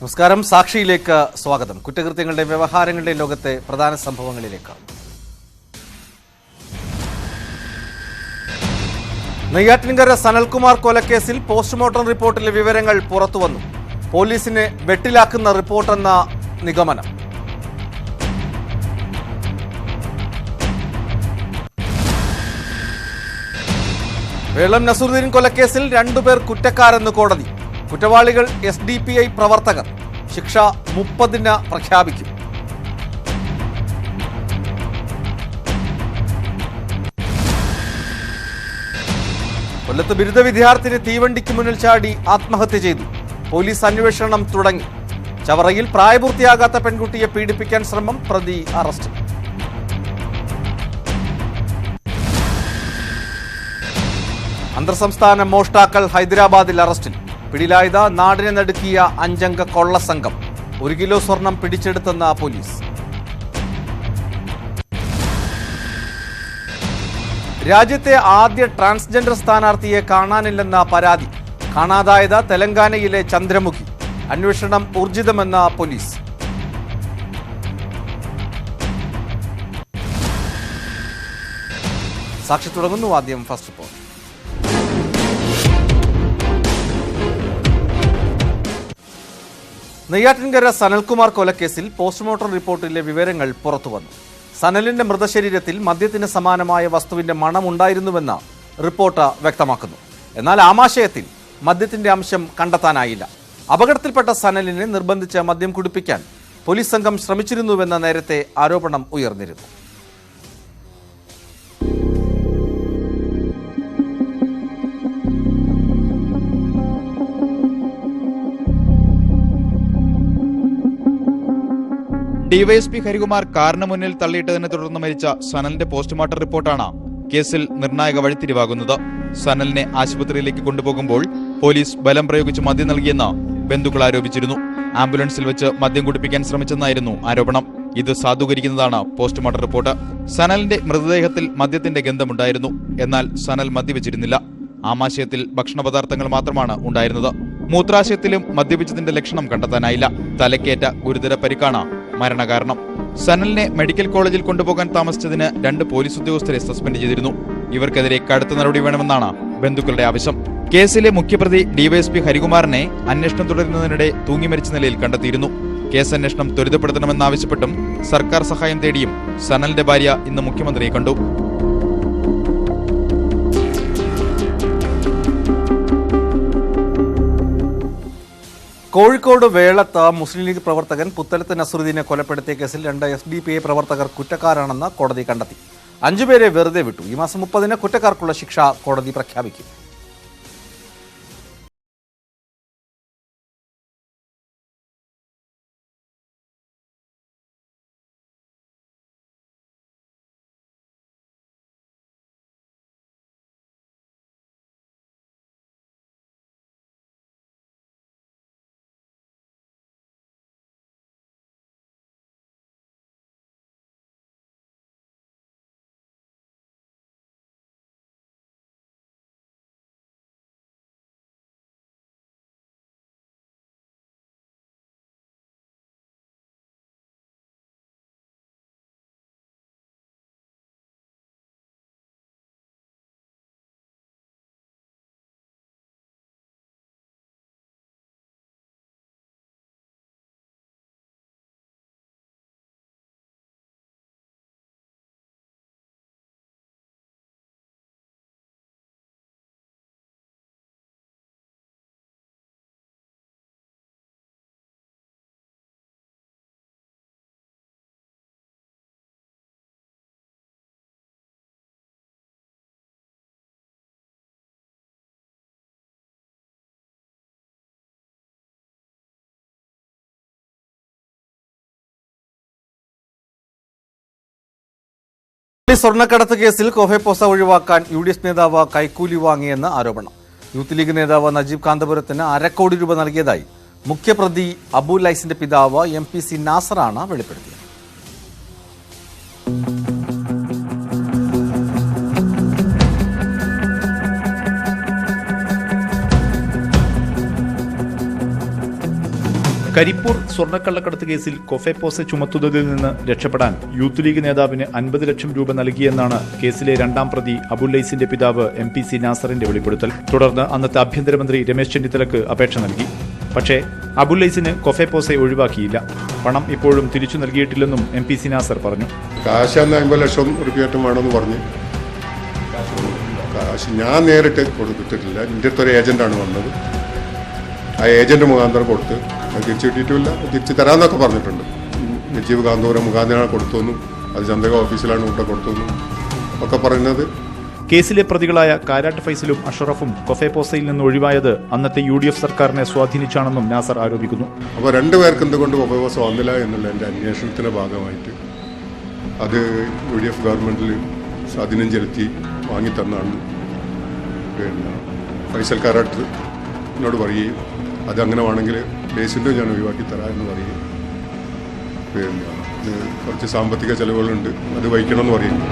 നമസ്കാരം. സാക്ഷിയിലേക്ക് സ്വാഗതം. കുറ്റകൃത്യങ്ങളുടെ വ്യവഹാരങ്ങളുടെ ലോകത്തെ പ്രധാന സംഭവങ്ങളിലേക്ക്. നെയ്യാറ്റിൻകര സനൽകുമാർ കൊലക്കേസിൽ പോസ്റ്റ്മോർട്ടം റിപ്പോർട്ടിലെ വിവരങ്ങൾ പുറത്തുവന്നു. പോലീസിനെ വെട്ടിലാക്കുന്ന റിപ്പോർട്ടെന്ന നിഗമനം. വേളം നസറുദ്ദീൻ കൊലക്കേസിൽ 2 പേർ കുറ്റക്കാരെന്ന് കോടതി. കുറ്റവാളികൾ SDPI പ്രവർത്തകർ. ശിക്ഷ 30-ന് പ്രഖ്യാപിക്കും. കൊല്ലത്ത് ബിരുദ വിദ്യാർത്ഥിനി തീവണ്ടിക്ക് മുന്നിൽ ചാടി ആത്മഹത്യ ചെയ്തു. പോലീസ് അന്വേഷണം തുടങ്ങി. ചവറയിൽ പ്രായപൂർത്തിയാകാത്ത പെൺകുട്ടിയെ പീഡിപ്പിക്കാൻ ശ്രമം, പ്രതി അറസ്റ്റ്. അന്തർസംസ്ഥാന മോഷ്ടാക്കൾ ഹൈദരാബാദിൽ അറസ്റ്റിൽ. പിടിയിലായത് നാടിനെ നടുക്കിയ 5-അംഗ കൊള്ളസംഘം. 1 കിലോ സ്വർണം പിടിച്ചെടുത്തെന്ന പോലീസ്. രാജ്യത്തെ ആദ്യ ട്രാൻസ്ജെൻഡർ സ്ഥാനാർത്ഥിയെ കാണാനില്ലെന്ന പരാതി. കാണാതായത് തെലങ്കാനയിലെ ചന്ദ്രമുഖി. അന്വേഷണം ഊർജിതമെന്ന പോലീസ്. സാക്ഷി തുടങ്ങുന്നു. ആദ്യം ഫസ്റ്റ് റിപ്പോർട്ട്. നെയ്യാറ്റിൻകര സനൽകുമാർ കൊലക്കേസിൽ പോസ്റ്റ്മോർട്ടം റിപ്പോർട്ടിലെ വിവരങ്ങൾ പുറത്തുവന്നു. സനലിന്റെ മൃതശരീരത്തിൽ മദ്യത്തിന് സമാനമായ വസ്തുവിന്റെ മണമുണ്ടായിരുന്നുവെന്ന് റിപ്പോർട്ട് വ്യക്തമാക്കുന്നു. എന്നാൽ ആമാശയത്തിൽ മദ്യത്തിന്റെ അംശം കണ്ടെത്താനായില്ല. അപകടത്തിൽപ്പെട്ട സനലിനെ നിർബന്ധിച്ച് മദ്യം കുടിപ്പിക്കാൻ പോലീസ് സംഘം ശ്രമിച്ചിരുന്നുവെന്ന നേരത്തെ ആരോപണം ഉയർന്നിരുന്നു. ഡിവൈഎസ്പി ഹരികുമാർ കാറിന് മുന്നിൽ തള്ളിയിട്ടതിനെ തുടർന്ന് മരിച്ച സനലിന്റെ പോസ്റ്റ്മോർട്ടം റിപ്പോർട്ടാണ് കേസിൽ നിർണായക വഴിത്തിരിവാകുന്നത്. സനലിനെ ആശുപത്രിയിലേക്ക് കൊണ്ടുപോകുമ്പോൾ പോലീസ് ബലം പ്രയോഗിച്ച് മദ്യം നൽകിയെന്ന് ബന്ധുക്കൾ ആരോപിച്ചിരുന്നു. ആംബുലൻസിൽ വെച്ച് മദ്യം കുടിപ്പിക്കാൻ ശ്രമിച്ചെന്നായിരുന്നു ആരോപണം. ഇത് സാധൂകരിക്കുന്നതാണ് പോസ്റ്റ്മോർട്ടം റിപ്പോർട്ട്. സനലിന്റെ മൃതദേഹത്തിൽ മദ്യത്തിന്റെ ഗന്ധമുണ്ടായിരുന്നു. എന്നാൽ സനൽ മദ്യപിച്ചിരുന്നില്ല. ആമാശയത്തിൽ ഭക്ഷണപദാർത്ഥങ്ങൾ മാത്രമാണ് ഉണ്ടായിരുന്നത്. മൂത്രാശയത്തിലും മദ്യപിച്ചതിന്റെ ലക്ഷണം കണ്ടെത്താനായില്ല. തലക്കേറ്റ ഗുരുതര പരിക്കാണ് മരണകാരണം. സനലിനെ മെഡിക്കൽ കോളേജിൽ കൊണ്ടുപോകാൻ താമസിച്ചതിന് 2 പോലീസ് ഉദ്യോഗസ്ഥരെ സസ്പെൻഡ് ചെയ്തിരുന്നു. ഇവർക്കെതിരെ കടുത്ത നടപടി വേണമെന്നാണ് ബന്ധുക്കളുടെ ആവശ്യം. കേസിലെ മുഖ്യപ്രതി ഡിവൈഎസ്പി ഹരികുമാറിനെ അന്വേഷണം തുടരുന്നതിനിടെ തൂങ്ങിമരിച്ച നിലയിൽ കണ്ടെത്തിയിരുന്നു. കേസ് അന്വേഷണം ത്വരിതപ്പെടുത്തണമെന്നാവശ്യപ്പെട്ടും സർക്കാർ സഹായം തേടിയും സനലിന്റെ ഭാര്യ ഇന്ന് മുഖ്യമന്ത്രിയെ കണ്ടു. കോഴിക്കോട് വേളത്ത് മുസ്ലിം ലീഗ് പ്രവർത്തകൻ പുത്തലത്ത് നസറുദ്ദീനെ കൊലപ്പെടുത്തിയ കേസിൽ 2 SDPI പ്രവർത്തകർ കുറ്റക്കാരാണെന്ന് കോടതി കണ്ടെത്തി. 5 പേരെ വെറുതെ വിട്ടു. ഈ മാസം 30-ന് കുറ്റക്കാർക്കുള്ള ശിക്ഷ കോടതി പ്രഖ്യാപിക്കും. സ്വർണ്ണക്കടത്ത് കേസിൽ കോഫെപ്പോസ ഒഴിവാക്കാൻ UDF നേതാവ് കൈക്കൂലി വാങ്ങിയെന്ന് ആരോപണം. യൂത്ത് ലീഗ് നേതാവ് നജീബ് കാന്തപുരത്തിന് 1/2 കോടി രൂപ നൽകിയതായി മുഖ്യപ്രതി അബു ലൈസിന്റെ പിതാവ് MPC നാസറാണ് വെളിപ്പെടുത്തിയത്. കരിപ്പൂർ സ്വർണ്ണക്കള്ളക്കടത്ത് കേസിൽ കൊഫെപ്പോസെ ചുമത്തുന്നതിൽ നിന്ന് രക്ഷപ്പെടാൻ യൂത്ത് ലീഗ് നേതാവിന് 50 ലക്ഷം രൂപ നൽകിയെന്നാണ് കേസിലെ രണ്ടാം പ്രതി അബുല്ലൈസിന്റെ പിതാവ് MPC നാസറിന്റെ വെളിപ്പെടുത്തൽ. തുടർന്ന് അന്നത്തെ ആഭ്യന്തരമന്ത്രി രമേശ് ചെന്നിത്തലക്ക് അപേക്ഷ നൽകി. പക്ഷേ അബുല്ലൈസിന് കൊഫെപ്പോസെ ഒഴിവാക്കിയില്ല. പണം ഇപ്പോഴും തിരിച്ചു നൽകിയിട്ടില്ലെന്നും MPC നാസർ പറഞ്ഞു. കാശ് 50 ലക്ഷം റുപ്യായിട്ടും വേണമെന്ന് പറഞ്ഞു. കാശ് ഞാൻ നേരിട്ട് കൊടുത്തിട്ടില്ല. എൻ്റെ അടുത്തൊരു ഏജന്റാണ് വന്നത്. ആ ഏജന്റ് മുഖാന്തരം കൊടുത്ത് അത് തിരിച്ചു കിട്ടിയിട്ടുമില്ല. തിരിച്ചു തരാമെന്നൊക്കെ പറഞ്ഞിട്ടുണ്ട്. നജീബ് കാന്തപുരം മുഖാന്തരമാണ് കൊടുത്തുവെന്നും അത് ചന്ദ്രക ഓഫീസിലാണ് കൂടെ കൊടുത്തുവെന്നും ഒക്കെ പറയുന്നത്. കേസിലെ പ്രതികളായ കാരാട്ട് ഫൈസലും അഷറഫും കൊഫെപ്പോസയിൽ നിന്ന് ഒഴിവായത് അന്നത്തെ UDF സർക്കാരിനെ സ്വാധീനിച്ചാണെന്നും നാസർ ആരോപിക്കുന്നു. അപ്പോൾ രണ്ടുപേർക്ക് എന്തുകൊണ്ട് കൊഫെപ്പോസ വന്നില്ല എന്നുള്ള എൻ്റെ അന്വേഷണത്തിന്റെ ഭാഗമായിട്ട് അത് UDF ഗവൺമെന്റിൽ സ്വാധീനം ചെലുത്തി വാങ്ങിത്തന്നാണ് പിന്നെ ഫൈസൽ കാരാട്ട് എന്നോട് പറയുകയും അത് അങ്ങനെ വേണമെങ്കിൽ ബേസിൻ്റെ ഞാൻ ഒഴിവാക്കി തരാം എന്ന് പറയുകയും പിന്നെ ഇത് കുറച്ച് സാമ്പത്തിക ചെലവുകളുണ്ട് അത് വഹിക്കണമെന്ന് പറയുന്നു.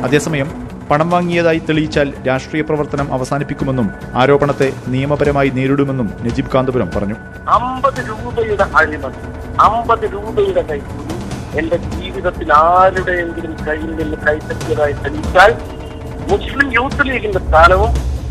അതേസമയം പണം വാങ്ങിയതായി തെളിയിച്ചാൽ രാഷ്ട്രീയ പ്രവർത്തനം അവസാനിപ്പിക്കുമെന്നും ആരോപണത്തെ നിയമപരമായി നേരിടുമെന്നും നജീബ് കാന്തപുരം പറഞ്ഞു. 50 രൂപയുടെ അഴിമതി, 50 രൂപയുടെ കൈക്കൂലി എന്റെ ജീവിതത്തിൽ ആരുടെയെങ്കിലും കയ്യിൽ നിന്ന് കൈപ്പറ്റിയതായി തെളിയിച്ചാൽ മുസ്ലിം യൂത്ത് ലീഗിന്റെ സ്ഥാനവും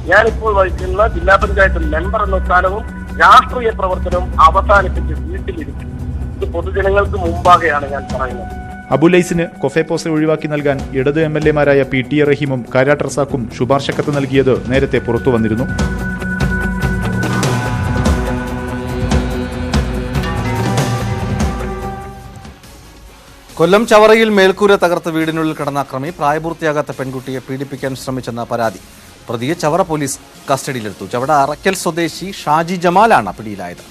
ഞാനിപ്പോൾ വഹിക്കുന്ന ജില്ലാ പഞ്ചായത്ത് മെമ്പർ എന്ന സ്ഥാനവും രാഷ്ട്രീയ പ്രവർത്തനവും അവസാനിപ്പിച്ച് വീട്ടിലിരിക്കും. ഇത് പൊതുജനങ്ങൾക്ക് മുമ്പാകെയാണ് ഞാൻ പറയുന്നത്. അബുല്ലൈസിന് കൊഫെപ്പോസെ ഒഴിവാക്കി നൽകാൻ ഇടത് MLA-മാരായ PT റഹീമും കാരാട്ട് റസാഖും ശുപാർശക്കത്ത് നൽകിയത് നേരത്തെ പുറത്തു വന്നിരുന്നു. കൊല്ലം ചവറയിൽ മേൽക്കൂര തകർത്ത് വീടിനുള്ളിൽ കിടന്ന അക്രമി പ്രായപൂർത്തിയാകാത്ത പെൺകുട്ടിയെ പീഡിപ്പിക്കാൻ ശ്രമിച്ചെന്ന പരാതി. പ്രതിയെ ചവറ പോലീസ് കസ്റ്റഡിയിലെടുത്തു. ചവറ അറക്കൽ സ്വദേശി ഷാജി ജമാലാണ് പിടിയിലായത്.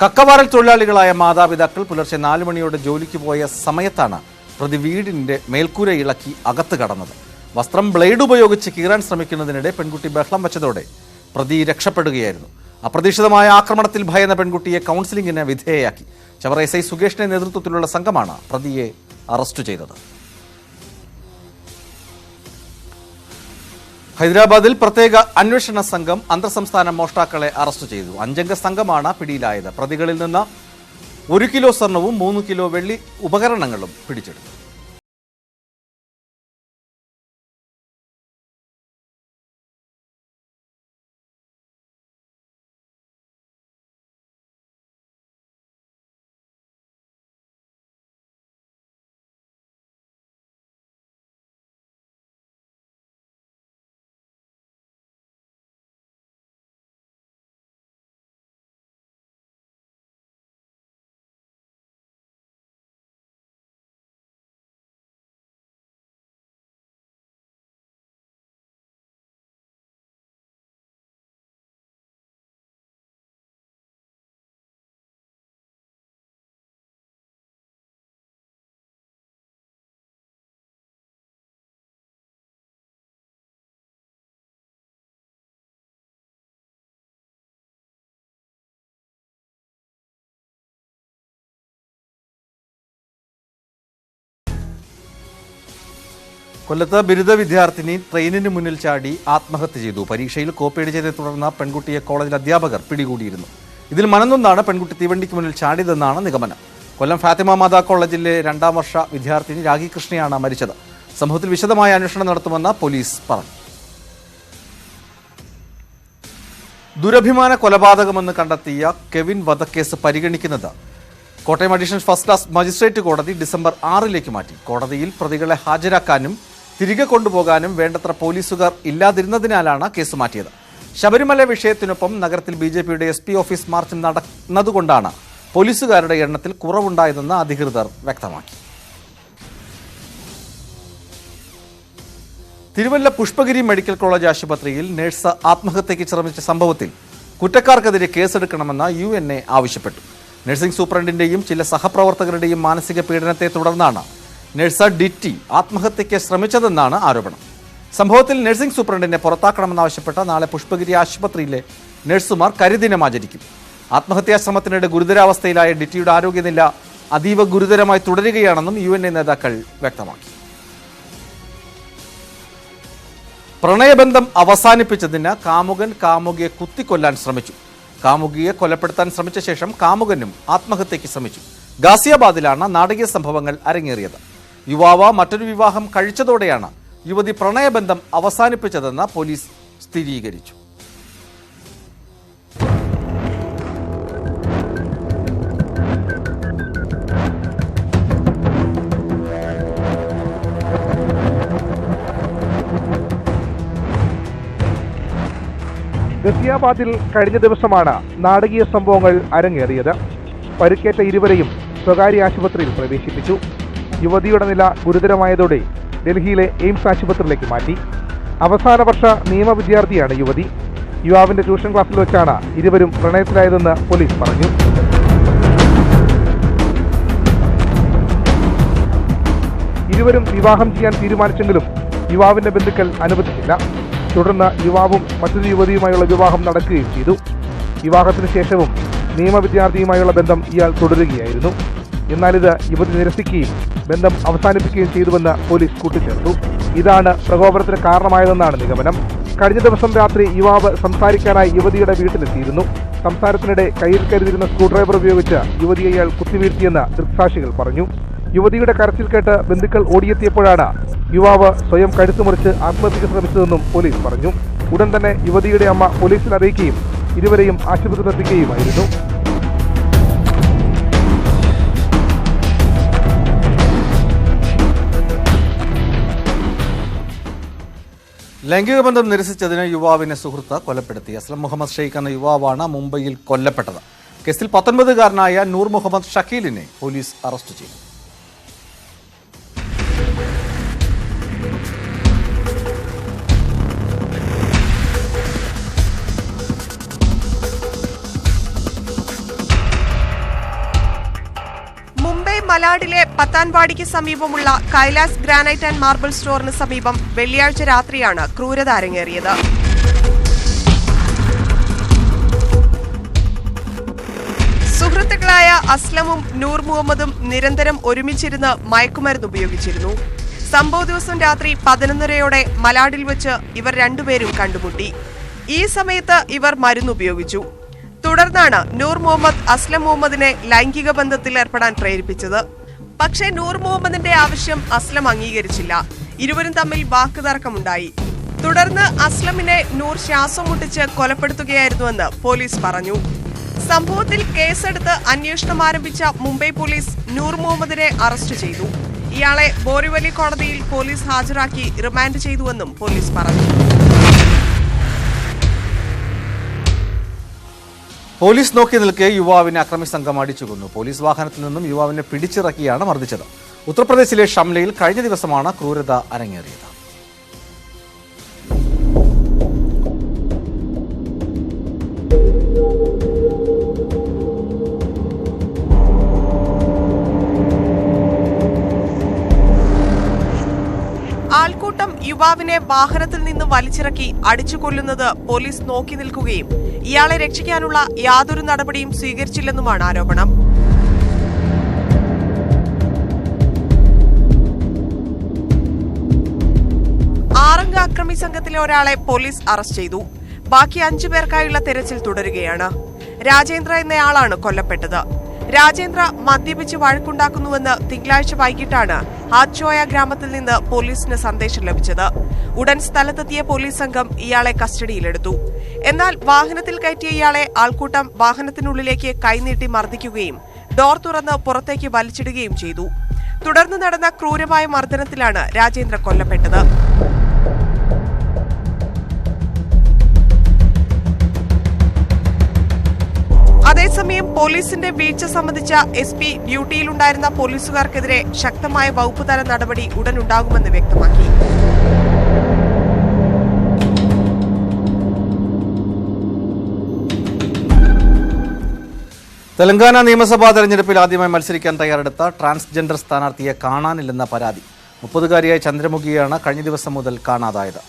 കക്കവാരൽ തൊഴിലാളികളായ മാതാപിതാക്കൾ പുലർച്ചെ 4 മണിയോടെ ജോലിക്ക് പോയ സമയത്താണ് പ്രതി വീടിന്റെ മേൽക്കൂര ഇളക്കി അകത്ത് കടന്നത്. വസ്ത്രം ബ്ലേഡ് ഉപയോഗിച്ച് കീറാൻ ശ്രമിക്കുന്നതിനിടെ പെൺകുട്ടി ബഹളം വച്ചതോടെ പ്രതി രക്ഷപ്പെടുകയായിരുന്നു. അപ്രതീക്ഷിതമായ ആക്രമണത്തിൽ ഭയന്ന പെൺകുട്ടിയെ കൗൺസിലിംഗിന് വിധേയയാക്കി. ചവറ SI സുകേഷിന്റെ നേതൃത്വത്തിലുള്ള സംഘമാണ് പ്രതിയെ അറസ്റ്റ് ചെയ്തത്. ഹൈദരാബാദിൽ പ്രത്യേക അന്വേഷണ സംഘം അന്തർസംസ്ഥാന മോഷ്ടാക്കളെ അറസ്റ്റ് ചെയ്തു. 5 അംഗ സംഘമാണ് പിടിയിലായത്. പ്രതികളിൽ നിന്ന് 1 കിലോ സ്വർണവും 3 കിലോ വെള്ളി ഉപകരണങ്ങളും പിടിച്ചെടുത്തു. കൊല്ലത്ത് ബിരുദ വിദ്യാർത്ഥിനി ട്രെയിനിന് മുന്നിൽ ചാടി ആത്മഹത്യ ചെയ്തു. പരീക്ഷയിൽ കോപ്പിയടിച്ചതിനെ തുടർന്ന് പെൺകുട്ടിയെ കോളേജിൽ അധ്യാപകർ പിടികൂടിയിരുന്നു. ഇതിൽ മനംനൊന്താണ് പെൺകുട്ടി തീവണ്ടിക്ക് മുന്നിൽ ചാടിയതെന്നാണ് നിഗമനം. കൊല്ലം ഫാത്തിമ മാതാ കോളേജിലെ 2ാം വർഷ വിദ്യാർത്ഥിനി രാഖി കൃഷ്ണയാണ് മരിച്ചത്. സംഭവത്തിൽ വിശദമായ അന്വേഷണം നടത്തുമെന്ന് പോലീസ് പറഞ്ഞു. ദുരഭിമാന കൊലപാതകമെന്ന് കണ്ടെത്തിയ കെവിൻ വധക്കേസ് പരിഗണിക്കുന്നത് Kottayam additional first class magistrate കോടതി ഡിസംബർ 6 മാറ്റി. കോടതിയിൽ പ്രതികളെ ഹാജരാക്കാനും തിരികെ കൊണ്ടുപോകാനും വേണ്ടത്ര പോലീസുകാർ ഇല്ലാതിരുന്നതിനാലാണ് കേസ് മാറ്റിയത്. ശബരിമല വിഷയത്തിനൊപ്പം നഗരത്തിൽ BJPയുടെ SP ഓഫീസ് മാർച്ച് നടന്നതുകൊണ്ടാണ് പോലീസുകാരുടെ എണ്ണത്തിൽ കുറവുണ്ടായതെന്ന് അധികൃതർ വ്യക്തമാക്കി. തിരുവല്ല പുഷ്പഗിരി മെഡിക്കൽ കോളേജ് ആശുപത്രിയിൽ നഴ്സ് ആത്മഹത്യയ്ക്ക് ശ്രമിച്ച സംഭവത്തിൽ കുറ്റക്കാർക്കെതിരെ കേസെടുക്കണമെന്ന് UNA ആവശ്യപ്പെട്ടു. നഴ്സിംഗ് സൂപ്രണ്ടിന്റെയും ചില സഹപ്രവർത്തകരുടെയും മാനസിക പീഡനത്തെ തുടർന്നാണ് നഴ്സ് DT ആത്മഹത്യയ്ക്ക് ശ്രമിച്ചതെന്നാണ് ആരോപണം. സംഭവത്തിൽ നഴ്സിംഗ് സൂപ്രണ്ടിനെ പുറത്താക്കണമെന്നാവശ്യപ്പെട്ട് നാളെ പുഷ്പഗിരി ആശുപത്രിയിലെ നഴ്സുമാർ കരിദിനം ആചരിക്കും. ആത്മഹത്യാശ്രമത്തിനിടെ ഗുരുതരാവസ്ഥയിലായ DTയുടെ ആരോഗ്യനില അതീവ ഗുരുതരമായി തുടരുകയാണെന്നും UNA നേതാക്കൾ വ്യക്തമാക്കി. പ്രണയബന്ധം അവസാനിപ്പിച്ചതിന് കാമുകൻ കാമുകിയെ കുത്തിക്കൊല്ലാൻ ശ്രമിച്ചു. കാമുകിയെ കൊലപ്പെടുത്താൻ ശ്രമിച്ച ശേഷം കാമുകനും ആത്മഹത്യയ്ക്ക് ശ്രമിച്ചു. ഗാസിയാബാദിലാണ് നാടകീയ സംഭവങ്ങൾ അരങ്ങേറിയത്. യുവാവ് മറ്റൊരു വിവാഹം കഴിച്ചതോടെയാണ് യുവതി പ്രണയബന്ധം അവസാനിപ്പിച്ചതെന്ന് പോലീസ് സ്ഥിരീകരിച്ചു. ഗസിയാബാദിൽ കഴിഞ്ഞ ദിവസമാണ് നാടകീയ സംഭവങ്ങൾ അരങ്ങേറിയത്. പരിക്കേറ്റ ഇരുവരെയും സ്വകാര്യ ആശുപത്രിയിൽ പ്രവേശിപ്പിച്ചു. യുവതിയുടെ നില ഗുരുതരമായതോടെ ഡൽഹിയിലെ എയിംസ് ആശുപത്രിയിലേക്ക് മാറ്റി. അവസാന വർഷ നിയമ വിദ്യാർത്ഥിയാണ് യുവതി. യുവാവിന്റെ ട്യൂഷൻ ക്ലാസ്സിൽ വെച്ചാണ് ഇരുവരും പ്രണയത്തിലായതെന്ന് പോലീസ് പറഞ്ഞു. ഇരുവരും വിവാഹം ചെയ്യാൻ തീരുമാനിച്ചെങ്കിലും യുവാവിന്റെ ബന്ധുക്കൾ അനുവദിച്ചില്ല. തുടർന്ന് യുവാവും മറ്റൊരു യുവതിയുമായുള്ള വിവാഹം നടക്കുകയും ചെയ്തു. വിവാഹത്തിന് ശേഷവും നിയമവിദ്യാർത്ഥിയുമായുള്ള ബന്ധം ഇയാൾ തുടരുകയായിരുന്നു. എന്നാൽ ഇത് യുവതി നിരസിക്കുകയും ബന്ധം അവസാനിപ്പിക്കുകയും ചെയ്തുവെന്ന് പോലീസ് കൂട്ടിച്ചേർത്തു. ഇതാണ് പ്രകോപനത്തിന് കാരണമായതെന്നാണ് നിഗമനം. കഴിഞ്ഞ ദിവസം രാത്രി യുവാവ് സംസാരിക്കാനായി യുവതിയുടെ വീട്ടിലെത്തിയിരുന്നു. സംസാരത്തിനിടെ കയ്യിൽ കരുതിയിരുന്ന സ്ക്രൂ ഡ്രൈവർ ഉപയോഗിച്ച് യുവതിയെ ഇയാൾ കുത്തിവീഴ്ത്തിയെന്ന് ദൃക്സാക്ഷികൾ പറഞ്ഞു. യുവതിയുടെ കരച്ചിൽ കേട്ട് ബന്ധുക്കൾ ഓടിയെത്തിയപ്പോഴാണ് യുവാവ് സ്വയം കഴുത്ത് മുറിച്ച് ആത്മഹത്യയ്ക്ക് ശ്രമിച്ചതെന്നും പോലീസ് പറഞ്ഞു. ഉടൻ തന്നെ യുവതിയുടെ അമ്മ പോലീസിൽ അറിയിക്കുകയും ഇരുവരെയും ആശുപത്രിയിലെത്തിക്കുകയുമായിരുന്നു. ലൈംഗിക ബന്ധം നിരസിച്ചതിന് യുവാവിനെ സുഹൃത്ത് കൊലപ്പെടുത്തി. അസ്ലം മുഹമ്മദ് ഷെയ്ഖ് എന്ന യുവാവാണ് മുംബൈയിൽ കൊല്ലപ്പെട്ടത്. കേസിൽ 19-കാരനായ നൂർ മുഹമ്മദ് ഷക്കീലിനെ പോലീസ് അറസ്റ്റ് ചെയ്തു. മലാഡിലെ പത്താൻവാടിക്ക് സമീപമുള്ള കൈലാസ് ഗ്രാനൈറ്റ് ആൻഡ് മാർബിൾ സ്റ്റോറിന് സമീപം വെള്ളിയാഴ്ച രാത്രിയാണ് ക്രൂരത അരങ്ങേറിയത്. സുഹൃത്തുക്കളായ അസ്ലമും നൂർ മുഹമ്മദും നിരന്തരം ഒരുമിച്ചിരുന്ന് മയക്കുമരുന്ന് ഉപയോഗിച്ചിരുന്നു. സംഭവ ദിവസം രാത്രി 11:30 മലാഡിൽ വെച്ച് ഇവർ രണ്ടുപേരും കണ്ടുമുട്ടി. ഈ സമയത്ത് ഇവർ മരുന്നുപയോഗിച്ചു. തുടർന്നാണ് നൂർ മുഹമ്മദ് അസ്ലം മുഹമ്മദിനെ ലൈംഗിക ബന്ധത്തിൽ ഏർപ്പെടാൻ പ്രേരിപ്പിച്ചത്. പക്ഷേ നൂർ മുഹമ്മദിന്റെ ആവശ്യം അസ്ലം അംഗീകരിച്ചില്ല. ഇരുവരും തമ്മിൽ വാക്കുതർക്കമുണ്ടായി. തുടർന്ന് അസ്ലമിനെ നൂർ ശ്വാസം മുട്ടിച്ച് കൊലപ്പെടുത്തുകയായിരുന്നുവെന്ന് പോലീസ് പറഞ്ഞു. സംഭവത്തിൽ കേസെടുത്ത് അന്വേഷണം ആരംഭിച്ച മുംബൈ പോലീസ് നൂർ മുഹമ്മദിനെ അറസ്റ്റ് ചെയ്തു. ഇയാളെ ബോറിവലി കോടതിയിൽ പോലീസ് ഹാജരാക്കി റിമാൻഡ് ചെയ്തുവെന്നും പോലീസ് പറഞ്ഞു. പോലീസ് നോക്കി നിൽക്കെ യുവാവിനെ അക്രമി സംഘം അടിച്ചു കൊന്നു. പോലീസ് വാഹനത്തിൽ നിന്നും യുവാവിനെ പിടിച്ചിറക്കിയാണ് മർദ്ദിച്ചത്. ഉത്തർപ്രദേശിലെ ഷംലയിൽ കഴിഞ്ഞ ദിവസമാണ് ക്രൂരത അരങ്ങേറിയത്. ആൾക്കൂട്ടം യുവാവിനെ വാഹനത്തിൽ നിന്ന് വലിച്ചിറക്കി അടിച്ചു കൊല്ലുന്നത് പോലീസ് നോക്കി നിൽക്കുകയും ഇയാളെ രക്ഷിക്കാനുള്ള യാതൊരു നടപടിയും സ്വീകരിച്ചില്ലെന്നുമാണ് ആരോപണം. ആറംഗ അക്രമി സംഘത്തിലെ ഒരാളെ പോലീസ് അറസ്റ്റ് ചെയ്തു. ബാക്കി 5 പേർക്കായുള്ള തെരച്ചിൽ തുടരുകയാണ്. രാജേന്ദ്ര എന്നയാളാണ് കൊല്ലപ്പെട്ടത്. രാജേന്ദ്ര മദ്യപിച്ച് വഴക്കുണ്ടാക്കുന്നുവെന്ന് തിങ്കളാഴ്ച വൈകിട്ടാണ് ഹാച്ചോയ ഗ്രാമത്തിൽ നിന്ന് പോലീസിന് സന്ദേശം ലഭിച്ചത്. ഉടൻ സ്ഥലത്തെത്തിയ പോലീസ് സംഘം ഇയാളെ കസ്റ്റഡിയിലെടുത്തു. എന്നാൽ വാഹനത്തിൽ കയറ്റിയ ഇയാളെ ആൾക്കൂട്ടം വാഹനത്തിനുള്ളിലേക്ക് കൈനീട്ടി മർദ്ദിക്കുകയും ഡോർ തുറന്ന് പുറത്തേക്ക് വലിച്ചിടുകയും ചെയ്തു. തുടർന്ന് നടന്ന ക്രൂരമായ മർദ്ദനത്തിലാണ് രാജേന്ദ്ര കൊല്ലപ്പെട്ടത്. അതേസമയം പോലീസിന്റെ വീഴ്ച സംബന്ധിച്ച SP ഡ്യൂട്ടിയിലുണ്ടായിരുന്ന പോലീസുകാർക്കെതിരെ ശക്തമായ വകുപ്പ് തല നടപടി ഉടനുണ്ടാകുമെന്ന് വ്യക്തമാക്കി. തെലങ്കാന നിയമസഭാ തെരഞ്ഞെടുപ്പിൽ ആദ്യമായി മത്സരിക്കാൻ തയ്യാറെടുത്ത ട്രാൻസ്ജെൻഡർ സ്ഥാനാർത്ഥിയെ കാണാനില്ലെന്ന പരാതി. 30-കാരിയായ ചന്ദ്രമുഖിയാണ് കഴിഞ്ഞ ദിവസം മുതൽ കാണാതായത്.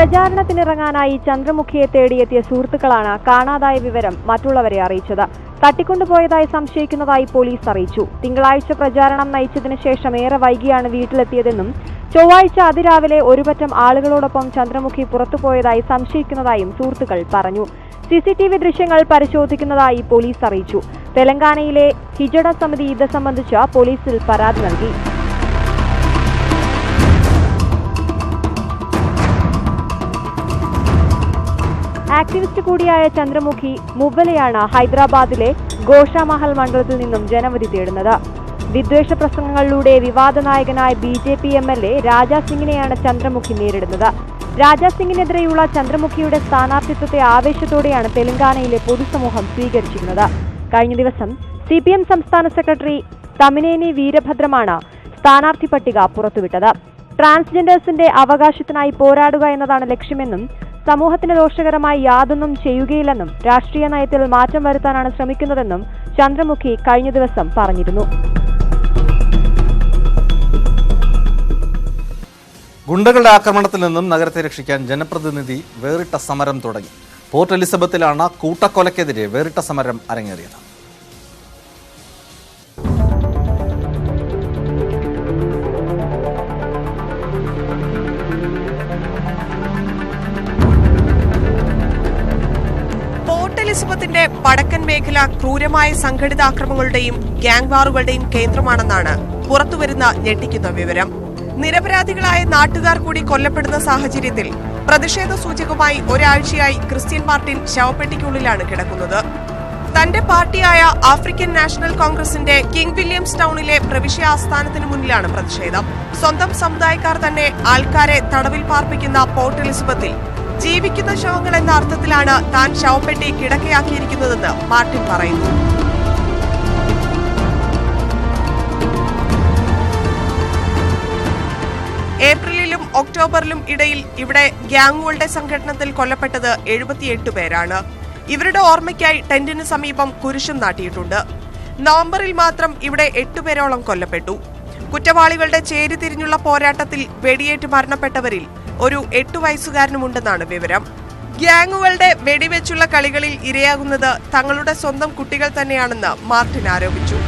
പ്രചാരണത്തിനിറങ്ങാനായി ചന്ദ്രമുഖിയെ തേടിയെത്തിയ സുഹൃത്തുക്കളാണ് കാണാതായ വിവരം മറ്റുള്ളവരെ അറിയിച്ചത്. തട്ടിക്കൊണ്ടുപോയതായി സംശയിക്കുന്നതായി പോലീസ് അറിയിച്ചു. തിങ്കളാഴ്ച പ്രചാരണം നയിച്ചതിനു ശേഷം ഏറെ വൈകിയാണ് വീട്ടിലെത്തിയതെന്നും ചൊവ്വാഴ്ച അതിരാവിലെ ഒരുപറ്റം ആളുകളോടൊപ്പം ചന്ദ്രമുഖി പുറത്തുപോയതായി സംശയിക്കുന്നതായും സുഹൃത്തുക്കൾ പറഞ്ഞു. CCTV ദൃശ്യങ്ങൾ പരിശോധിക്കുന്നതായി പോലീസ് അറിയിച്ചു. തെലങ്കാനയിലെ ഹിജഡ സമിതി ഇത് സംബന്ധിച്ച് പോലീസിൽ പരാതി നൽകി. ആക്ടിവിസ്റ്റ് കൂടിയായ ചന്ദ്രമുഖി മുവ്വലയാണ് ഹൈദരാബാദിലെ ഗോഷാമഹൽ മണ്ഡലത്തിൽ നിന്നും ജനവിധി തേടുന്നത്. വിദ്വേഷ പ്രസംഗങ്ങളിലൂടെ വിവാദ നായകനായ BJP MLA രാജാ സിംഗിനെയാണ് ചന്ദ്രമുഖി നേരിടുന്നത്. രാജാ സിംഗിനെതിരെയുള്ള ചന്ദ്രമുഖിയുടെ സ്ഥാനാർത്ഥിത്വത്തെ ആവേശത്തോടെയാണ് തെലങ്കാനയിലെ പൊതുസമൂഹം സ്വീകരിച്ചിരുന്നത്. കഴിഞ്ഞ ദിവസം CPM സംസ്ഥാന സെക്രട്ടറി തമിനേനി വീരഭദ്രമാണ് സ്ഥാനാർത്ഥി പട്ടിക പുറത്തുവിട്ടത്. ട്രാൻസ്ജെൻഡേഴ്സിന്റെ അവകാശത്തിനായി പോരാടുക എന്നതാണ് ലക്ഷ്യമെന്നും സമൂഹത്തിന് ദോഷകരമായി യാതൊന്നും ചെയ്യുകയില്ലെന്നും രാഷ്ട്രീയ നയത്തിൽ മാറ്റം വരുത്താനാണ് ശ്രമിക്കുന്നതെന്നും ചന്ദ്രമുഖി കഴിഞ്ഞ ദിവസം പറഞ്ഞിരുന്നു. ഗുണ്ടകളുടെ ആക്രമണത്തിൽ നിന്നും നഗരത്തെ രക്ഷിക്കാൻ ജനപ്രതിനിധി വേറിട്ട സമരം തുടങ്ങി. പോർട്ട് എലിസബത്തിലാണ് കൂട്ടക്കൊലയ്ക്കെതിരെ വേറിട്ട സമരം അരങ്ങേറിയത്. പോർട്ട് എലിസബത്തിന്റെ വടക്കൻ മേഖല ക്രൂരമായ സംഘടിതാക്രമങ്ങളുടെയും ഗ്യാങ് വാറുകളുടെയും കേന്ദ്രമാണെന്നാണ് പുറത്തുവരുന്ന ഞെട്ടിക്കുന്ന വിവരം. നിരപരാധികളായ നാട്ടുകാർ കൂടി കൊല്ലപ്പെടുന്ന സാഹചര്യത്തിൽ പ്രതിഷേധ സൂചകമായി ഒരാഴ്ചയായി ക്രിസ്ത്യൻ മാർട്ടിൻ ശവപ്പെട്ടിക്കുള്ളിലാണ് കിടക്കുന്നത്. തന്റെ പാർട്ടിയായ ആഫ്രിക്കൻ നാഷണൽ കോൺഗ്രസിന്റെ കിങ് വില്യംസ് ടൗണിലെ പ്രവിശ്യ ആസ്ഥാനത്തിന് മുന്നിലാണ് പ്രതിഷേധം. സ്വന്തം സമുദായക്കാർ തന്നെ ആൾക്കാരെ തടവിൽ പാർപ്പിക്കുന്ന പോർട്ട് എലിസബത്തിൽ ജീവിക്കുന്ന ശവങ്ങൾ എന്ന അർത്ഥത്തിലാണ് താൻ ശവപ്പെട്ടി കിടക്കയാക്കിയിരിക്കുന്നതെന്ന് മാർട്ടിൻ പറയുന്നു. ഏപ്രിലിലും ഒക്ടോബറിലും ഇടയിൽ ഇവിടെ ഗ്യാങ്ങുകളുടെ സംഘടനത്തിൽ കൊല്ലപ്പെട്ടത് 78 പേരാണ്. ഇവരുടെ ഓർമ്മയ്ക്കായി ടെന്റിന് സമീപം കുരിശും നാട്ടിയിട്ടുണ്ട്. നവംബറിൽ മാത്രം ഇവിടെ 8 പേരോളം കൊല്ലപ്പെട്ടു. കുറ്റവാളികളുടെ ചേരിതിരിഞ്ഞുള്ള പോരാട്ടത്തിൽ വെടിയേറ്റ് മരണപ്പെട്ടവരിൽ ഒരു 8 വയസ്സുകാരനുമുണ്ടെന്നാണ് വിവരം. ഗ്യാങ്ങുകളുടെ വെടിവെച്ചുള്ള കളികളിൽ ഇരയാകുന്നത് തങ്ങളുടെ സ്വന്തം കുട്ടികൾ തന്നെയാണെന്ന് മാർട്ടിൻ ആരോപിച്ചു.